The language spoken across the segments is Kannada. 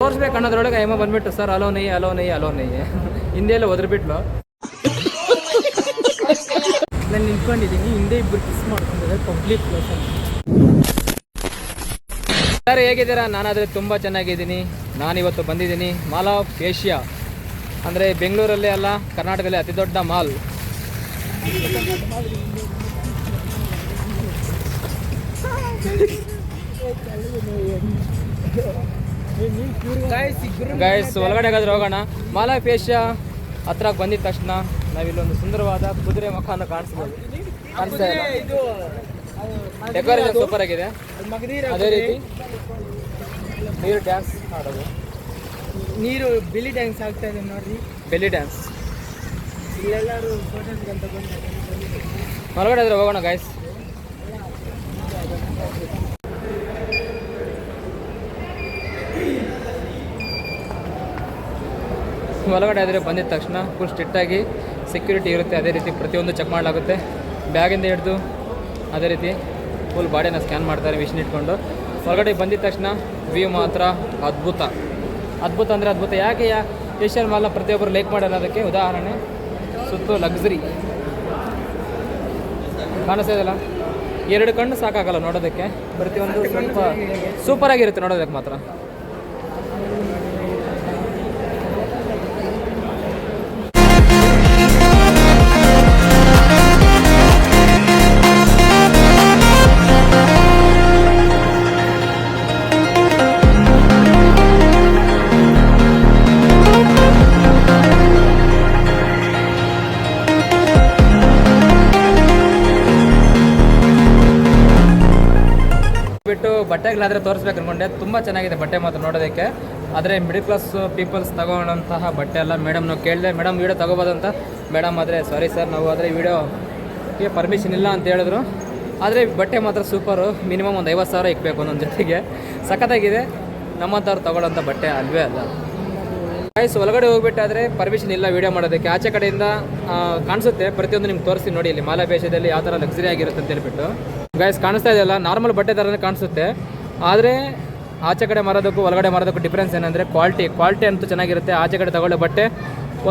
ತೋರಿಸ್ಬೇಕು ಅನ್ನೋದ್ರೊಳಗೆ ಅಮ್ಮ ಬಂದ್ಬಿಟ್ಟು ಸರ್ ಅಲೋ ನೈ ಅಲೋ ನೈ ಅಲೋ ನೈ ಹಿಂದೆಲ್ಲ ಒದ್ರಬಿಟ್ಲು. ನಾನು ನಿಂತ್ಕೊಂಡಿದ್ದೀನಿ, ಹಿಂದೆ ಇಬ್ಬರು ಕಿಸ್ ಮಾಡ್ಕೊಂಡಿದ್ದಾರೆ ಪಬ್ಲಿಕ್ ಪ್ಲೇಸಲ್ಲಿ. ಸರ್ ಹೇಗಿದ್ದೀರಾ? ನಾನಾದರೆ ತುಂಬ ಚೆನ್ನಾಗಿದ್ದೀನಿ. ನಾನಿವತ್ತು ಬಂದಿದ್ದೀನಿ ಮಾಲ್ ಆಫ್ ಏಷ್ಯಾ, ಅಂದರೆ ಬೆಂಗಳೂರಲ್ಲೇ ಅಲ್ಲ ಕರ್ನಾಟಕದಲ್ಲಿ ಅತಿ ದೊಡ್ಡ ಮಾಲ್. ಗೈಸ್ ಒಳಗಡೆ ಆಗಾದ್ರೆ ಹೋಗೋಣ. ಮಾಲ್ ಆಫ್ ಏಷ್ಯಾ ಹತ್ರ ಬಂದಿದ ತಕ್ಷಣ ನಾವಿಲ್ಲೊಂದು ಸುಂದರವಾದ ಕುದುರೆ ಮುಖಾನ ಕಾಣಿಸ್ಬೋದು. ಕಾಣಿಸ್ತಾ ಇದೆ, ಡೆಕೋರೇಷನ್ ಸೂಪರ್ ಆಗಿದೆ. ಅದೇ ರೀತಿ ನೀರು ಡ್ಯಾನ್ಸ್ ಆಡೋದು, ನೀರು ಬೆಲಿ ಡ್ಯಾನ್ಸ್ ಆಗ್ತಾ ಇದೆ ನೋಡ್ರಿ, ಬೆಲಿ ಡ್ಯಾನ್ಸ್. ಇಲ್ಲೆಲ್ಲರೂ ಫೋಟೋಸ್ ಅಂತ ಹೊರಗಡೆ ಆದ್ರೆ ಹೋಗೋಣ ಗೈಸ್. ಒಳಗಡೆ ಆದರೆ ಬಂದಿದ ತಕ್ಷಣ ಫುಲ್ ಸ್ಟ್ರಿಕ್ಟಾಗಿ ಸೆಕ್ಯೂರಿಟಿ ಇರುತ್ತೆ. ಅದೇ ರೀತಿ ಪ್ರತಿಯೊಂದು ಚೆಕ್ ಮಾಡಲಾಗುತ್ತೆ, ಬ್ಯಾಗಿಂದ ಹಿಡಿದು ಅದೇ ರೀತಿ ಫುಲ್ ಬಾಡಿನ ಸ್ಕ್ಯಾನ್ ಮಾಡ್ತಾರೆ ಮಿಷಿನ್ ಇಟ್ಕೊಂಡು. ಹೊರಗಡೆ ಬಂದಿದ ತಕ್ಷಣ ವ್ಯೂ ಮಾತ್ರ ಅದ್ಭುತ. ಅದ್ಭುತ ಅಂದರೆ ಅದ್ಭುತ. ಯಾಕೆ ಏಷ್ಯನ್ ಮಾಲ್ನ ಪ್ರತಿಯೊಬ್ಬರು ಲೈಕ್ ಮಾಡೋಣ, ಅದಕ್ಕೆ ಉದಾಹರಣೆ ಸುತ್ತು ಲಕ್ಸುರಿ ಕಾಣಿಸ್ತಾ ಇದೆಯಲ್ಲ, ಎರಡು ಕಣ್ಣು ಸಾಕಾಗಲ್ಲ ನೋಡೋದಕ್ಕೆ. ಪ್ರತಿಯೊಂದು ಸ್ವಲ್ಪ ಸೂಪರಾಗಿರುತ್ತೆ ನೋಡೋದಕ್ಕೆ ಮಾತ್ರ. ಬಿಟ್ಟು ಬಟ್ಟೆಗಳಾದರೆ ತೋರಿಸ್ಬೇಕು ಅನ್ಕೊಂಡೆ. ತುಂಬ ಚೆನ್ನಾಗಿದೆ ಬಟ್ಟೆ ಮಾತ್ರ ನೋಡೋದಕ್ಕೆ. ಆದರೆ ಮಿಡಲ್ ಕ್ಲಾಸ್ ಪೀಪಲ್ಸ್ ತಗೊಳ್ಳೋಂತಹ ಬಟ್ಟೆ ಎಲ್ಲ. ಮೇಡಮ್ ನಾವು ಕೇಳಿದೆ, ಮೇಡಮ್ ವೀಡಿಯೋ ತೊಗೋಬೋದಂತ. ಮೇಡಮ್ ಆದರೆ ಸಾರಿ ಸರ್, ನಾವು ಆದರೆ ವೀಡಿಯೋಗೆ ಪರ್ಮಿಷನ್ ಇಲ್ಲ ಅಂತ ಹೇಳಿದ್ರು. ಆದರೆ ಬಟ್ಟೆ ಮಾತ್ರ ಸೂಪರು. ಮಿನಿಮಮ್ ಒಂದು 50,000 ಇಕ್ಬೇಕು ಒಂದೊಂದು ಜೊತೆಗೆ. ಸಖತ್ತಾಗಿದೆ. ನಮ್ಮಂಥವ್ರು ತೊಗೊಳ್ಳೋಂಥ ಬಟ್ಟೆ ಅಲ್ವೇ ಅಲ್ಲ ಗೈಸ್. ಒಳಗಡೆ ಹೋಗ್ಬಿಟ್ಟಾದರೆ ಪರ್ಮಿಷನ್ ಇಲ್ಲ ವೀಡಿಯೋ ಮಾಡೋದಕ್ಕೆ. ಆಚೆ ಕಡೆಯಿಂದ ಕಾಣಿಸುತ್ತೆ, ಪ್ರತಿಯೊಂದು ನಿಮ್ಗೆ ತೋರಿಸ್ತೀನಿ ನೋಡಿ. ಇಲ್ಲಿ ಮಾಲ್ ಆಫ್ ಏಷ್ಯಾದಲ್ಲಿ ಯಾವ ಥರ ಲಕ್ಸುರಿ ಆಗಿರುತ್ತೆ ಅಂತ ಹೇಳ್ಬಿಟ್ಟು ಗೈಸ್ ಕಾಣಿಸ್ತಾ ಇದೆಯಲ್ಲ, ನಾರ್ಮಲ್ ಬಟ್ಟೆ ಥರನೇ ಕಾಣಿಸುತ್ತೆ. ಆದರೆ ಆಚೆ ಕಡೆ ಮಾರೋದಕ್ಕೂ ಒಳಗಡೆ ಮಾರೋದಕ್ಕೂ ಡಿಫ್ರೆನ್ಸ್ ಏನಂದರೆ ಕ್ವಾಲಿಟಿ ಅಂತೂ ಚೆನ್ನಾಗಿರುತ್ತೆ. ಆಚೆ ಕಡೆ ತಗೊಳ್ಳೋ ಬಟ್ಟೆ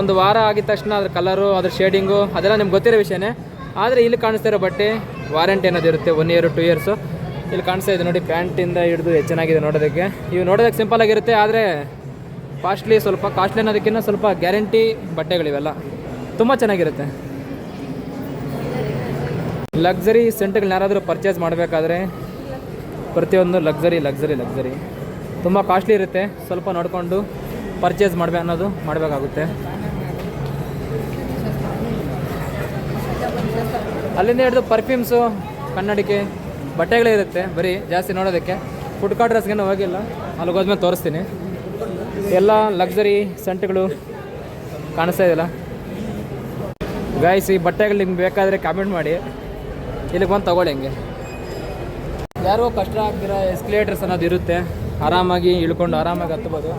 ಒಂದು ವಾರ ಆಗಿದ ತಕ್ಷಣ ಅದ್ರ ಕಲರು, ಅದ್ರ ಶೇಡಿಂಗು ಅದೆಲ್ಲ ನಿಮ್ಗೆ ಗೊತ್ತಿರೋ ವಿಷಯನೇ. ಆದರೆ ಇಲ್ಲಿ ಕಾಣಿಸ್ತಾ ಇರೋ ಬಟ್ಟೆ ವಾರಂಟಿ ಅನ್ನೋದಿರುತ್ತೆ, 1 year 2 years. ಇಲ್ಲಿ ಕಾಣಿಸ್ತಾ ಇದೆ ನೋಡಿ, ಪ್ಯಾಂಟಿಂದ ಹಿಡಿದು ಚೆನ್ನಾಗಿದೆ ನೋಡೋದಕ್ಕೆ. ಇವು ನೋಡೋದಕ್ಕೆ ಸಿಂಪಲ್ ಆಗಿರುತ್ತೆ, ಆದರೆ ಕಾಸ್ಟ್ಲಿ, ಸ್ವಲ್ಪ ಕಾಸ್ಟ್ಲಿ ಅನ್ನೋದಕ್ಕಿಂತ ಸ್ವಲ್ಪ ಗ್ಯಾರಂಟಿ ಬಟ್ಟೆಗಳಿವೆಲ್ಲ. ತುಂಬ ಚೆನ್ನಾಗಿರುತ್ತೆ. ಲಕ್ಸರಿ ಸೆಂಟ್ಗಳನ್ನ ಯಾರಾದರೂ ಪರ್ಚೇಸ್ ಮಾಡಬೇಕಾದ್ರೆ ಪ್ರತಿಯೊಂದು ಲಕ್ಸರಿ ತುಂಬ ಕಾಸ್ಟ್ಲಿ ಇರುತ್ತೆ. ಸ್ವಲ್ಪ ನೋಡಿಕೊಂಡು ಪರ್ಚೇಸ್ ಮಾಡಬೇಕಾಗುತ್ತೆ. ಅಲ್ಲಿಂದ ಹಿಡಿದು ಪರ್ಫ್ಯೂಮ್ಸು, ಕನ್ನಡಿಕೆ, ಬಟ್ಟೆಗಳೇ ಇರುತ್ತೆ ಬರೀ ಜಾಸ್ತಿ ನೋಡೋದಕ್ಕೆ. ಫುಡ್ ಕಾರ್ಟ್ ಡ್ರೆಸ್ಗೇನು ಹೋಗಿಲ್ಲ, ಅಲ್ಲಿಗೆ ಹೋದ್ಮೇಲೆ ತೋರಿಸ್ತೀನಿ. ಎಲ್ಲ ಲಕ್ಸರಿ ಸೆಂಟ್ಗಳು ಕಾಣಿಸ್ತಾ ಇದೆಯಲ್ಲ ಗೈಸ್. ಈ ಬಟ್ಟೆಗಳು ನಿಮ್ಗೆ ಬೇಕಾದರೆ ಕಾಮೆಂಟ್ ಮಾಡಿ, ಇಲ್ಲಿಗೆ ಬಂದು ತೊಗೊಳ್ಳಿ. ಹಂಗೆ ಯಾರಿಗೂ ಕಷ್ಟ ಆಗ್ದಿರ ಎಸ್ಕಲೇಟರ್ಸ್ ಅನ್ನೋದು ಇರುತ್ತೆ, ಆರಾಮಾಗಿ ಇಳ್ಕೊಂಡು ಆರಾಮಾಗಿ ಹತ್ಬೋದು.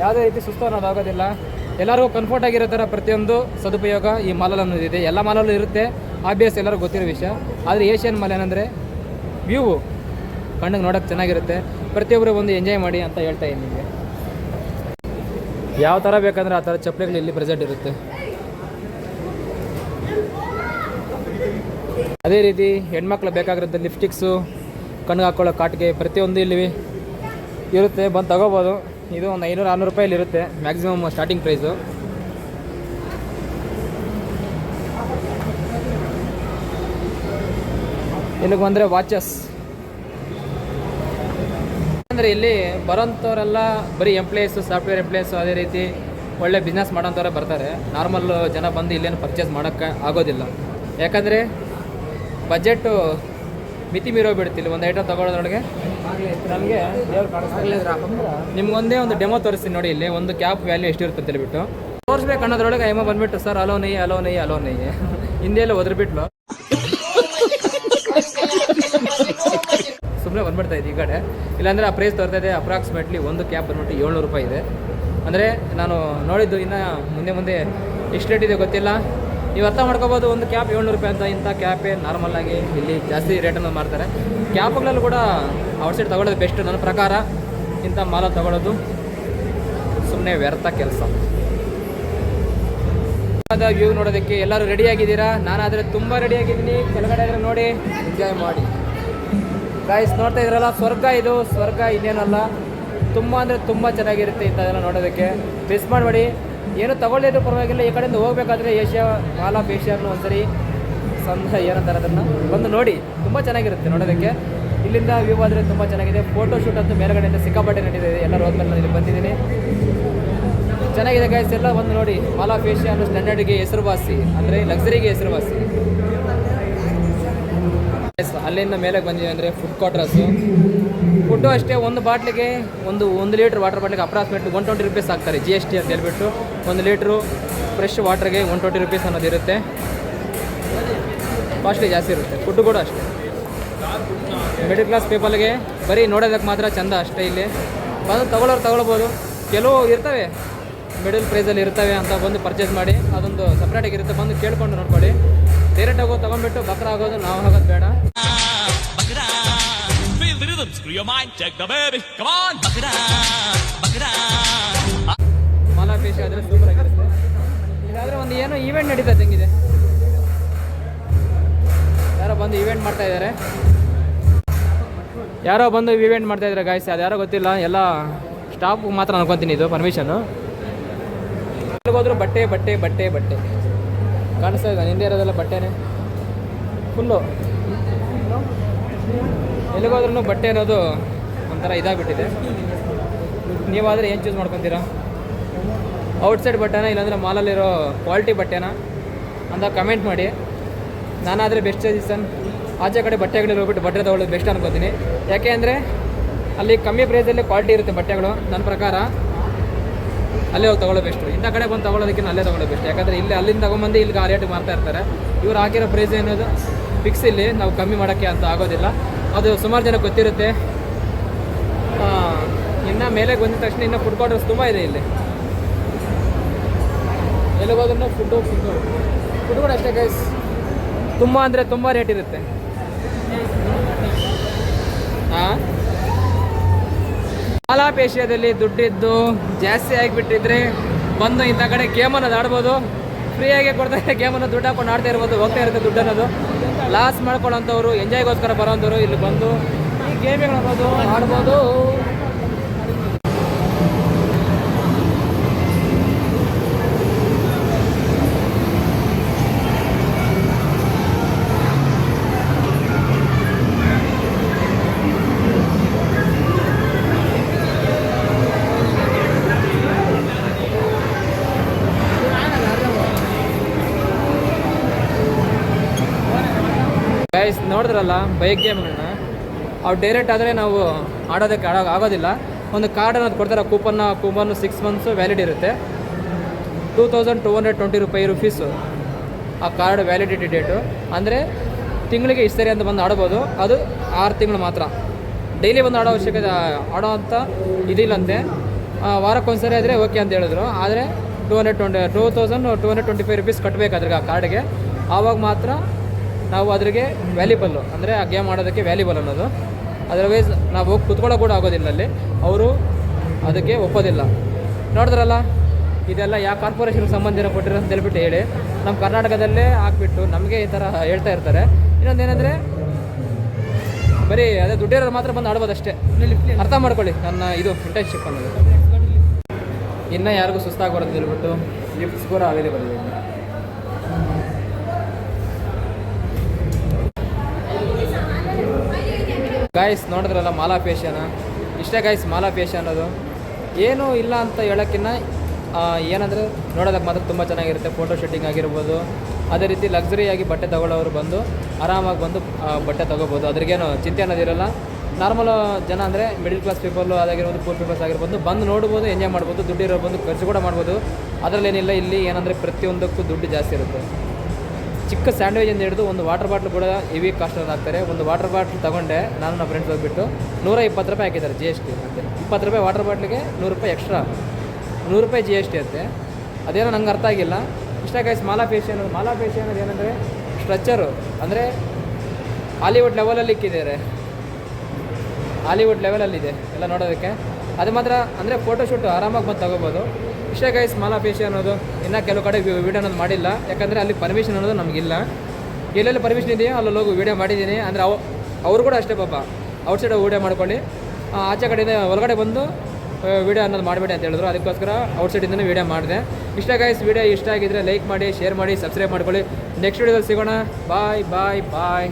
ಯಾವುದೇ ರೀತಿ ಸುಸ್ತು ಅನ್ನೋದು ಆಗೋದಿಲ್ಲ. ಎಲ್ಲರಿಗೂ ಕಂಫರ್ಟ್ ಆಗಿರೋ ಥರ ಪ್ರತಿಯೊಂದು ಸದುಪಯೋಗ ಈ ಮಾಲಲ್ಲಿ ಅನ್ನೋದಿದೆ. ಎಲ್ಲ ಮಾಲಲ್ಲೂ ಇರುತ್ತೆ, ಆಬ್ವಿಯಸ್ ಎಲ್ಲರಿಗೂ ಗೊತ್ತಿರೋ ವಿಷಯ. ಆದರೆ ಏಷ್ಯನ್ ಮಾಲ್ ಏನಂದರೆ ವ್ಯೂ ಕಣ್ಣಿಗೆ ನೋಡೋಕ್ಕೆ ಚೆನ್ನಾಗಿರುತ್ತೆ. ಪ್ರತಿಯೊಬ್ಬರು ಒಂದು ಎಂಜಾಯ್ ಮಾಡಿ ಅಂತ ಹೇಳ್ತಾ ಇದ್ದೀನಿ ನಿಮಗೆ. ಯಾವ ಥರ ಬೇಕಂದರೆ ಆ ಥರ ಚಪ್ಪಲಿಗಳು ಇಲ್ಲಿ ಪ್ರೆಸೆಂಟ್ ಇರುತ್ತೆ. ಅದೇ ರೀತಿ ಹೆಣ್ಮಕ್ಳು ಬೇಕಾಗಿರುತ್ತೆ ಲಿಪ್ಸ್ಟಿಕ್ಸು, ಕಣ್ಣಿಗೆ ಹಾಕ್ಕೊಳ್ಳೋ ಕಾಟಿಗೆ, ಪ್ರತಿಯೊಂದು ಇಲ್ಲಿ ಇರುತ್ತೆ. ಬಂದು ತೊಗೋಬೋದು. ಇದು ಒಂದು 500-600 ರೂಪಾಯಲ್ಲಿ ಇರುತ್ತೆ ಮ್ಯಾಕ್ಸಿಮಮ್ ಸ್ಟಾರ್ಟಿಂಗ್ ಪ್ರೈಸು. ಇಲ್ಲಿಗೆ ಬಂದರೆ ವಾಚಸ್. ಅಂದರೆ ಇಲ್ಲಿ ಬರೋಂಥವರೆಲ್ಲ ಬರೀ ಎಂಪ್ಲಾಯೀಸು, ಸಾಫ್ಟ್ವೇರ್ ಎಂಪ್ಲಾಯೀಸು, ಅದೇ ರೀತಿ ಒಳ್ಳೆ ಬಿಸ್ನೆಸ್ ಮಾಡೋಂಥವ್ರೆ ಬರ್ತಾರೆ. ನಾರ್ಮಲ್ ಜನ ಬಂದು ಇಲ್ಲೇನು ಪರ್ಚೇಸ್ ಮಾಡೋಕ್ಕೆ ಆಗೋದಿಲ್ಲ. ಯಾಕಂದರೆ ಬಜೆಟ್ಟು ಮಿತಿ ಮೀರೋಗ್ಬಿಡ್ತಿಲ್ಲ ಒಂದು ಐಟಮ್ ತೊಗೊಳೋದ್ರೊಳಗೆ. ನನಗೆ ನಿಮ್ಗೊಂದೇ ಒಂದು ಡೆಮೋ ತೋರಿಸ್ತೀನಿ ನೋಡಿ. ಇಲ್ಲಿ ಒಂದು ಕ್ಯಾಪ್ ವ್ಯಾಲ್ಯೂ ಎಷ್ಟಿರುತ್ತೆ ಅಂತ ಹೇಳ್ಬಿಟ್ಟು ತೋರಿಸ್ಬೇಕು ಅನ್ನೋದ್ರೊಳಗೆ ಅಮ್ಮ ಬಂದುಬಿಟ್ಟು ಸರ್ ಅಲೋ ನೈ ಹಿಂದೆಲ್ಲ ಒದ್ರಬಿಟ್ಲು. ಸುಮ್ಮನೆ ಬಂದ್ಬಿಡ್ತಾ ಇದೆ ಈ ಕಡೆ. ಇಲ್ಲಾಂದರೆ ಆ ಪ್ರೈಸ್ ತೋರ್ತಾ ಇದೆ. ಅಪ್ರಾಕ್ಸಿಮೇಟ್ಲಿ ಒಂದು ಕ್ಯಾಪ್ ಬಂದ್ಬಿಟ್ಟು 700 ರೂಪಾಯಿ ಇದೆ. ಅಂದರೆ ನಾನು ನೋಡಿದ್ದು ಇನ್ನು ಮುಂದೆ ಎಷ್ಟು ರೇಟ್ ಇದೆ ಗೊತ್ತಿಲ್ಲ. ನೀವು ಅರ್ಥ ಮಾಡ್ಕೋಬೋದು. ಒಂದು ಕ್ಯಾಪ್ 700 ರೂಪಾಯಿ ಅಂತ. ಇಂಥ ಕ್ಯಾಪೇ ನಾರ್ಮಲ್ಲಾಗಿ ಇಲ್ಲಿ ಜಾಸ್ತಿ ರೇಟನ್ನು ಮಾಡ್ತಾರೆ. ಕ್ಯಾಪ್ಗಳಲ್ಲೂ ಕೂಡ ಔಟ್ಸೈಡ್ ತೊಗೊಳ್ಳೋದು ಬೆಸ್ಟ್ ನನ್ನ ಪ್ರಕಾರ. ಇಂಥ ಮಾಲಲ್ಲಿ ತೊಗೊಳ್ಳೋದು ಸುಮ್ಮನೆ ವ್ಯರ್ಥ ಕೆಲಸ. ವ್ಯೂ ನೋಡೋದಕ್ಕೆ ಎಲ್ಲರೂ ರೆಡಿ ಆಗಿದ್ದೀರಾ? ನಾನಾದರೆ ತುಂಬ ರೆಡಿ ಆಗಿದ್ದೀನಿ. ಕೆಳಗಡೆ ಆದರೆ ನೋಡಿ ಎಂಜಾಯ್ ಮಾಡಿ. ಗಾಯ್ಸ್ ನೋಡ್ತಾ ಇದ್ರಲ್ಲ, ಸ್ವರ್ಗ ಇದು, ಸ್ವರ್ಗ ಇನ್ನೇನಲ್ಲ. ತುಂಬ ಅಂದರೆ ತುಂಬ ಚೆನ್ನಾಗಿರುತ್ತೆ ಇಂಥದ್ದೆಲ್ಲ ನೋಡೋದಕ್ಕೆ. ಮಿಸ್ ಮಾಡಬೇಡಿ. ಏನು ತಗೊಳ್ಳಿದ್ರು ಪರವಾಗಿಲ್ಲ, ಈ ಕಡೆಯಿಂದ ಹೋಗ್ಬೇಕಾದ್ರೆ ಏಷ್ಯಾ ಮಾಲ್ ಆಫ್ ಏಷ್ಯಾನು ಒಂದ್ಸರಿ ಏನಂತಾರೆ ಅದನ್ನು ಬಂದು ನೋಡಿ. ತುಂಬ ಚೆನ್ನಾಗಿರುತ್ತೆ ನೋಡೋದಕ್ಕೆ. ಇಲ್ಲಿಂದ ವ್ಯೂ ಆದರೆ ತುಂಬ ಚೆನ್ನಾಗಿದೆ. ಫೋಟೋ ಶೂಟ್ ಅಂತೂ ಮೇಲ್ಗಡೆಯಿಂದ ಸಿಕ್ಕಾಪಟ್ಟೆ ನಡೀತಿದೆ. ಎಲ್ಲರೂ ಹೋದ್ಮೇಲೆ ನಾನು ಇಲ್ಲಿ ಬಂದಿದ್ದೀನಿ. ಚೆನ್ನಾಗಿದೆ ಗೈಸ್, ಎಲ್ಲ ಬಂದು ನೋಡಿ. ಮಾಲ್ ಆಫ್ ಏಷ್ಯಾ ಅನ್ನೋ ಸ್ಟ್ಯಾಂಡರ್ಡ್ಗೆ ಹೆಸರುವಾಸಿ, ಅಂದರೆ ಲಕ್ಸರಿಗೆ ಹೆಸರುವಾಸಿ. ಅಲ್ಲಿಂದ ಮೇಲೆ ಬಂದಿದೆ ಅಂದರೆ ಫುಡ್ ಕ್ವಾರ್ಟರ್ಸು. ಫುಡ್ಡು ಅಷ್ಟೇ, ಒಂದು ಬಾಟ್ಲಿಗೆ ಒಂದು ಲೀಟ್ರ್ ವಾಟರ್ ಬಾಟ್ಲಿಗೆ ಅಪ್ರಾಕ್ಸಿಮೇಟ್ 120 ರುಪೀಸ್ ಹಾಕ್ತಾರೆ GST ಅಂತ ಹೇಳ್ಬಿಟ್ಟು. 1 ಲೀಟ್ರು ಫ್ರೆಶ್ ವಾಟ್ರಿಗೆ 120 ರುಪೀಸ್ ಅನ್ನೋದಿರುತ್ತೆ. ಕಾಸ್ಟ್ಲಿ ಜಾಸ್ತಿ ಇರುತ್ತೆ. ಫುಡ್ಡು ಕೂಡ ಅಷ್ಟೇ. ಮಿಡಲ್ ಕ್ಲಾಸ್ ಪೀಪಲ್ಗೆ ಬರೀ ನೋಡೋದಕ್ಕೆ ಮಾತ್ರ ಚೆಂದ ಅಷ್ಟೇ. ಇಲ್ಲಿ ಬಂದು ತಗೊಳ್ಬೋದು. ಕೆಲವು ಇರ್ತವೆ ಮಿಡಲ್ ಪ್ರೈಸಲ್ಲಿ ಇರ್ತವೆ ಅಂತ ಬಂದು ಪರ್ಚೇಸ್ ಮಾಡಿ, ಅದೊಂದು ಸಪ್ರೇಟಾಗಿ ಇರುತ್ತೆ. ಬಂದು ಕೇಳ್ಕೊಂಡು ನೋಡ್ಕೊಳ್ಳಿ. ಡೈರೆಕ್ಟಾಗಿ ತೊಗೊಂಡ್ಬಿಟ್ಟು ಬಕ್ರ ಆಗೋದು ನಾವು ಆಗೋದು ಬೇಡ. ಮಾಲ್ ಆಫ್ ಏಷ್ಯಾ ಆದರೆ ಸೂಪರ್ ಆಗಿರುತ್ತೆ. ಇದಾದರೆ ಒಂದು ಏನೋ ಈವೆಂಟ್ ನಡೀತಾ ಹೆಂಗಿದೆ. ಯಾರೋ ಬಂದು ಈವೆಂಟ್ ಮಾಡ್ತಾ ಇದ್ದಾರೆ. ಗಾಯ್ಸ್, ಅದು ಯಾರೋ ಗೊತ್ತಿಲ್ಲ. ಎಲ್ಲ ಸ್ಟಾಫ್ ಮಾತ್ರ ಅನ್ಕೊತೀನಿ ಇದು ಪರ್ಮಿಷನ್ನು. ಎಲ್ಲಿಗೋದ್ರೂ ಬಟ್ಟೆ ಬಟ್ಟೆ ಬಟ್ಟೆ ಬಟ್ಟೆ ಕಾಣಿಸ್ತಾ ಇದೆ. ಹಿಂದೆ ಇರೋದೆಲ್ಲ ಬಟ್ಟೆನೇ ಫುಲ್ಲು. ಎಲ್ಲಿಗೋದ್ರೂ ಬಟ್ಟೆ ಅನ್ನೋದು ಒಂಥರ ಇದಾಗಿಬಿಟ್ಟಿದೆ. ನೀವಾದರೆ ಏನು ಚೂಸ್ ಮಾಡ್ಕೊತೀರಾ? ಔಟ್ಸೈಡ್ ಬಟ್ಟೆನ, ಇಲ್ಲಾಂದರೆ ಮಾಲಲ್ಲಿರೋ ಕ್ವಾಲಿಟಿ ಬಟ್ಟೆನ ಅಂತ ಕಮೆಂಟ್ ಮಾಡಿ. ನಾನಾದರೆ ಬೆಸ್ಟ್ ಸಜೆಷನ್ ಆಚೆ ಕಡೆ ಬಟ್ಟೆಗಳಲ್ಲಿ ಹೋಗ್ಬಿಟ್ಟು ಬಟ್ಟೆ ತೊಗೊಳ್ಳೋದು ಬೆಸ್ಟ್ ಅನ್ಕೋತೀನಿ. ಯಾಕೆ ಅಂದರೆ ಅಲ್ಲಿ ಕಮ್ಮಿ ಪ್ರೈಸಲ್ಲಿ ಕ್ವಾಲಿಟಿ ಇರುತ್ತೆ ಬಟ್ಟೆಗಳು. ನನ್ನ ಪ್ರಕಾರ ಅಲ್ಲೇ ಹೋಗಿ ತೊಗೊಳ್ಳೋ ಬೆಸ್ಟು. ಇಂಥ ಕಡೆ ಬಂದು ತೊಗೊಳ್ಳೋದಕ್ಕಿಂತ ಅಲ್ಲೇ ತೊಗೊಳ್ಳೋ ಬೆಸ್ಟ್. ಯಾಕಂದರೆ ಇಲ್ಲಿ ಅಲ್ಲಿಂದ ತೊಗೊಂಬಂದು ಇಲ್ಲಿಗೆ ಆ ರೇಟಿಗೆ ಮಾರ್ತಾ ಇರ್ತಾರೆ. ಇವ್ರು ಹಾಕಿರೋ ಪ್ರೈಸ್ ಏನೋದು ಫಿಕ್ಸ್, ಇಲ್ಲಿ ನಾವು ಕಮ್ಮಿ ಮಾಡೋಕ್ಕೆ ಅಂತ ಆಗೋದಿಲ್ಲ. ಅದು ಸುಮಾರು ಜನ ಗೊತ್ತಿರುತ್ತೆ. ಇನ್ನು ಮೇಲೆ ಬಂದ ತಕ್ಷಣ ಇನ್ನು ಫುಡ್ ಕ್ವಾರ್ಟರ್ಸ್ ತುಂಬ ಇದೆ ಇಲ್ಲಿ. ಎಲ್ಲಿಗೋದ್ರೂ ಫುಡ್ಡು ಕೂಡ ಅಷ್ಟೇ ಗೈಸ್. ತುಂಬ ಅಂದರೆ ತುಂಬ ರೇಟ್ ಇರುತ್ತೆ. ಮಾಲ್ ಆಫ್ ಏಷ್ಯಾದಲ್ಲಿ ದುಡ್ಡಿದ್ದು ಜಾಸ್ತಿ ಆಗಿಬಿಟ್ಟಿದ್ರೆ ಬಂದು ಇಂಥ ಕಡೆ ಗೇಮ್ ಅನ್ನೋದು ಆಡ್ಬೋದು. ಫ್ರೀಯಾಗಿ ಕೊಡ್ತಾರೆ ಗೇಮನ್ನು, ದುಡ್ಡು ಹಾಕೊಂಡು ಆಡ್ತಾ ಇರ್ಬೋದು. ಹೋಗ್ತಾ ಇರುತ್ತೆ ದುಡ್ಡು ಅನ್ನೋದು. ಲಾಸ್ ಮಾಡ್ಕೊಳ್ಳೋಂಥವ್ರು, ಎಂಜಾಯ್ಗೋಸ್ಕರ ಬರೋಂಥವ್ರು ಇಲ್ಲಿ ಬಂದು ಈ ಗೇಮ್ಗಳು ಅನ್ನೋದು ಆಡ್ಬೋದು. ಗೈಸ್ ನೋಡಿದ್ರಲ್ಲ ಬೈಕ್ ಗೇಮ್ಗಳನ್ನ, ಅವು ಡೈರೆಕ್ಟ್ ಆದರೆ ನಾವು ಆಡೋದಕ್ಕೆ ಆಗೋದಿಲ್ಲ. ಒಂದು ಕಾರ್ಡ್ ಅನ್ನೋದು ಕೊಡ್ತಾರೆ, ಕೂಪನ್ನು 6 ಮಂತ್ಸು ವ್ಯಾಲಿಡ್ ಇರುತ್ತೆ. 2220 ರುಪೀಸು ಆ ಕಾರ್ಡ್ ವ್ಯಾಲಿಡಿಟಿ ಡೇಟು. ಅಂದರೆ ತಿಂಗಳಿಗೆ ಇಷ್ಟು ಸರಿ ಅಂತ ಬಂದು ಆಡ್ಬೋದು. ಅದು 6 ತಿಂಗಳು ಮಾತ್ರ. ಡೈಲಿ ಬಂದು ಆಡೋ ಅವಶ್ಯಕತೆ ಆಡೋ ಅಂಥ ಇದಿಲ್ಲಂತೆ. ವಾರಕ್ಕೊಂದ್ಸರಿ ಆದರೆ ಓಕೆ ಅಂತ ಹೇಳಿದ್ರು. ಆದರೆ 2225 ರುಪೀಸ್ ಕಟ್ಟಬೇಕು ಅದ್ರಿಗೆ, ಆ ಕಾರ್ಡ್ಗೆ. ಆವಾಗ ಮಾತ್ರ ನಾವು ಅದ್ರಿಗೆ ವ್ಯಾಲ್ಯೂಬಲ್ಲು, ಅಂದರೆ ಆ ಗೇಮ್ ಆಡೋದಕ್ಕೆ ವ್ಯಾಲ್ಯೂಬಲ್ ಅನ್ನೋದು. ಅದರ್ವೈಸ್ ನಾವು ಹೋಗಿ ಕುತ್ಕೊಳ್ಳೋ ಕೂಡ ಆಗೋದಿಲ್ಲ ಅಲ್ಲಿ. ಅವರು ಅದಕ್ಕೆ ಒಪ್ಪೋದಿಲ್ಲ. ನೋಡಿದ್ರಲ್ಲ, ಇದೆಲ್ಲ ಯಾವ ಕಾರ್ಪೊರೇಷನ್ಗೆ ಸಂಬಂಧಿನ ಕೊಟ್ಟಿರೋ ಅಂತ ಹೇಳ್ಬಿಟ್ಟು ಹೇಳಿ ನಮ್ಮ ಕರ್ನಾಟಕದಲ್ಲೇ ಹಾಕ್ಬಿಟ್ಟು ನಮಗೆ ಈ ಥರ ಹೇಳ್ತಾ ಇರ್ತಾರೆ. ಇನ್ನೊಂದೇನೆಂದರೆ ಬರೀ ಅದೇ ದುಡ್ಡಿರೋರು ಮಾತ್ರ ಬಂದು ಆಡ್ಬೋದು ಅಷ್ಟೇ. ಅರ್ಥ ಮಾಡ್ಕೊಳ್ಳಿ ನನ್ನ ಇದು ಇಂಟರ್ನ್ಶಿಪ್ ಅನ್ನೋದು. ಇನ್ನೂ ಯಾರಿಗೂ ಸುಸ್ತಾಗಬಾರ್ದು ಹೇಳ್ಬಿಟ್ಟು ಲಿಫ್ಟ್ಸ್ ಕೂಡ ಅವೈಲೇಬಲ್ ಇದೆ. ಗಾಯ್ಸ್ ನೋಡಿದ್ರಲ್ಲ ಮಾಲ್ ಆಫ್ ಏಷ್ಯಾನ. ಇಷ್ಟೇ ಗಾಯ್ಸ್ ಮಾಲ್ ಆಫ್ ಏಷ್ಯಾ ಅನ್ನೋದು. ಏನೂ ಇಲ್ಲ ಅಂತ ಹೇಳೋಕ್ಕಿಂತ ಏನಂದರೆ ನೋಡೋದಕ್ಕೆ ಮಾತ್ರ ತುಂಬ ಚೆನ್ನಾಗಿರುತ್ತೆ. ಫೋಟೋ ಶೂಟಿಂಗ್ ಆಗಿರ್ಬೋದು. ಅದೇ ರೀತಿ ಲಕ್ಸುರಿಯಾಗಿ ಬಟ್ಟೆ ತೊಗೊಳ್ಳೋರು ಬಂದು ಆರಾಮಾಗಿ ಬಂದು ಬಟ್ಟೆ ತೊಗೋಬೋದು. ಅದ್ರಿಗೇನು ಚಿಂತೆ ಅನ್ನೋದಿರಲ್ಲ. ನಾರ್ಮಲ್ ಜನ ಅಂದರೆ ಮಿಡಲ್ ಕ್ಲಾಸ್ ಪೀಪಲ್ಲು ಅದಾಗಿರ್ಬೋದು, ಪೂರ್ ಪೀಪಲ್ಸ್ ಆಗಿರ್ಬೋದು, ಬಂದು ನೋಡ್ಬೋದು, ಎಂಜಾಯ್ ಮಾಡ್ಬೋದು. ದುಡ್ಡಿರೋ ಬಂದು ಖರ್ಚು ಕೂಡ ಮಾಡ್ಬೋದು. ಅದರಲ್ಲೇನಿಲ್ಲ. ಇಲ್ಲಿ ಏನಂದರೆ ಪ್ರತಿಯೊಂದಕ್ಕೂ ದುಡ್ಡು ಜಾಸ್ತಿ ಇರುತ್ತೆ. ಚಿಕ್ಕ ಸ್ಯಾಂಡ್ವಿಚಿಂದ ಹಿಡಿದು ಒಂದು ವಾಟರ್ ಬಾಟ್ಲು ಕೂಡ ಹೆವಿ ಕಾಸ್ಟಲ್ಲಿ ಹಾಕ್ತಾರೆ. ಒಂದು ವಾಟರ್ ಬಾಟ್ಲ್ ತೊಗೊಂಡೆ ನಾನು ನಮ್ಮ ಫ್ರೆಂಡ್ಸ್ ಹೋಗ್ಬಿಟ್ಟು 120 ರೂಪಾಯಿ ಹಾಕಿದ್ದಾರೆ GST ಅಂತೆ. 20 ರೂಪಾಯಿ ವಾಟರ್ ಬಾಟ್ಲಿಗೆ 100 ರೂಪಾಯಿ ಎಕ್ಸ್ಟ್ರಾ, 100 ರೂಪಾಯಿ GST ಅಂತೆ. ಅದೇನೋ ನಂಗೆ ಅರ್ಥ ಆಗಿಲ್ಲ. ಇಷ್ಟ ಗೈಸ್ ಮಾಲ್ ಆಫ್ ಏಷ್ಯಾ ಅನ್ನೋದು. ಮಾಲ್ ಆಫ್ ಏಷ್ಯಾ ಅನ್ನೋದು ಏನಂದರೆ ಸ್ಟ್ರಕ್ಚರು, ಅಂದರೆ ಹಾಲಿವುಡ್ ಲೆವೆಲಲ್ಲಿ ಇಕ್ಕಿದ್ದಾರೆ. ಹಾಲಿವುಡ್ ಲೆವೆಲಲ್ಲಿದೆ ಎಲ್ಲ ನೋಡೋದಕ್ಕೆ. ಅದು ಮಾತ್ರ ಅಂದರೆ ಫೋಟೋಶೂಟ್ ಆರಾಮಾಗಿ ಬಂದು ತಗೋಬೋದು. ಇಷ್ಟೇ ಗೈಸ್ ಮಾಲಾ ಫೇಶಿಯಲ್ ಅನ್ನೋದು. ಇನ್ನೂ ಕೆಲವು ಕಡೆ ವೀಡಿಯೋ ಅನ್ನೋದು ಮಾಡಿಲ್ಲ, ಯಾಕಂದರೆ ಅಲ್ಲಿ ಪರ್ಮಿಷನ್ ಅನ್ನೋದು ನಮಗಿಲ್ಲ. ಎಲ್ಲೆಲ್ಲಿ ಪರ್ಮಿಷನ್ ಇದೆಯೋ ಅಲ್ಲಲ್ಲಿ ಹೋಗಿ ವೀಡಿಯೋ ಮಾಡಿದ್ದೀನಿ. ಅಂದರೆ ಅವರು ಕೂಡ ಅಷ್ಟೇ ಪಾಪ ಔಟ್ಸೈಡ್ ವೀಡಿಯೋ ಮಾಡ್ಕೊಳ್ಳಿ, ಆಚೆ ಕಡೆಯಿಂದ ಒಳಗಡೆ ಬಂದು ವೀಡಿಯೋ ಅನ್ನೋದು ಮಾಡಬೇಡಿ ಅಂತ ಹೇಳಿದ್ರು. ಅದಕ್ಕೋಸ್ಕರ ಔಟ್ಸೈಡಿಂದನೇ ವೀಡಿಯೋ ಮಾಡಿದೆ. ಇಷ್ಟ ಗೈಸ್, ವೀಡಿಯೋ ಇಷ್ಟ ಆಗಿದ್ದರೆ ಲೈಕ್ ಮಾಡಿ, ಶೇರ್ ಮಾಡಿ, ಸಬ್ಸ್ಕ್ರೈಬ್ ಮಾಡ್ಕೊಳ್ಳಿ. ನೆಕ್ಸ್ಟ್ ವೀಡಿಯೋದಲ್ಲಿ ಸಿಗೋಣ. ಬಾಯ್ ಬಾಯ್ ಬಾಯ್.